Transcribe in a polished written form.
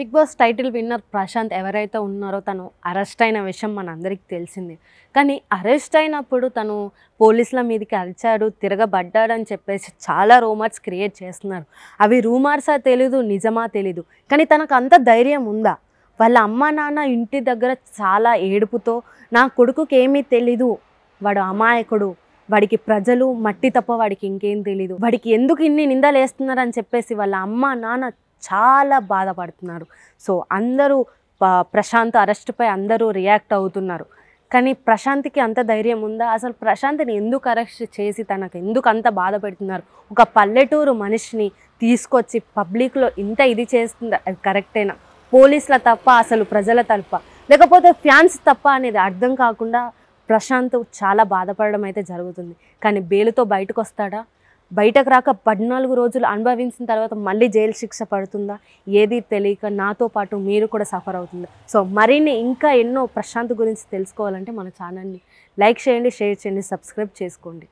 Big Boss title winner Prashanth ఎవరైతే ఉన్నారో తను అరెస్ట్ అయిన విషయం మనందరికీ తెలిసిందే. కానీ అరెస్ట్ అయినప్పుడు తను పోలీసుల మీదకి అరిచాడు, తిరగబడ్డాడని చెప్పేసి చాలా రూమర్స్ క్రియేట్ చేస్తున్నారు. అవి రూమర్సా తెలీదు, నిజమా తెలీదు. కానీ తనకు అంత ధైర్యం ఉందా? వాళ్ళ అమ్మ నాన్న ఇంటి దగ్గర చాలా ఏడుపుతో నా కొడుకుకి ఏమీ తెలీదు, వాడు అమాయకుడు, వాడికి ప్రజలు మట్టి తప్ప వాడికి ఇంకేం తెలీదు, వాడికి ఎందుకు ఇన్ని నిందలు వేస్తున్నారని చెప్పేసి వాళ్ళ అమ్మ నాన్న చాలా బాధపడుతున్నారు. సో అందరూ ప్రశాంత్ అరెస్ట్పై అందరూ రియాక్ట్ అవుతున్నారు. కానీ ప్రశాంత్కి అంత ధైర్యం ఉందా? అసలు ప్రశాంత్ని ఎందుకు అరెస్ట్ చేసి తనకు ఎందుకు అంత బాధ పెడుతున్నారు? ఒక పల్లెటూరు మనిషిని తీసుకొచ్చి పబ్లిక్లో ఇంత ఇది చేస్తుంది, అది కరెక్టేనా? పోలీసుల తప్ప, అసలు ప్రజల తప్ప, లేకపోతే ఫ్యాన్స్ తప్ప అనేది అర్థం కాకుండా ప్రశాంత్ చాలా బాధపడడం అయితే జరుగుతుంది. కానీ బెయిల్తో బయటకు వస్తాడా? బయటకు రాక 14 రోజులు అనుభవించిన తర్వాత మళ్ళీ జైలు శిక్ష పడుతుందా? ఏది తెలియక నాతో పాటు మీరు కూడా సఫర్ అవుతుంది. సో మరిన్ని ఇంకా ఎన్నో ప్రశాంత్ గురించి తెలుసుకోవాలంటే మన ఛానల్ని లైక్ చేయండి, షేర్ చేయండి, సబ్స్క్రైబ్ చేసుకోండి.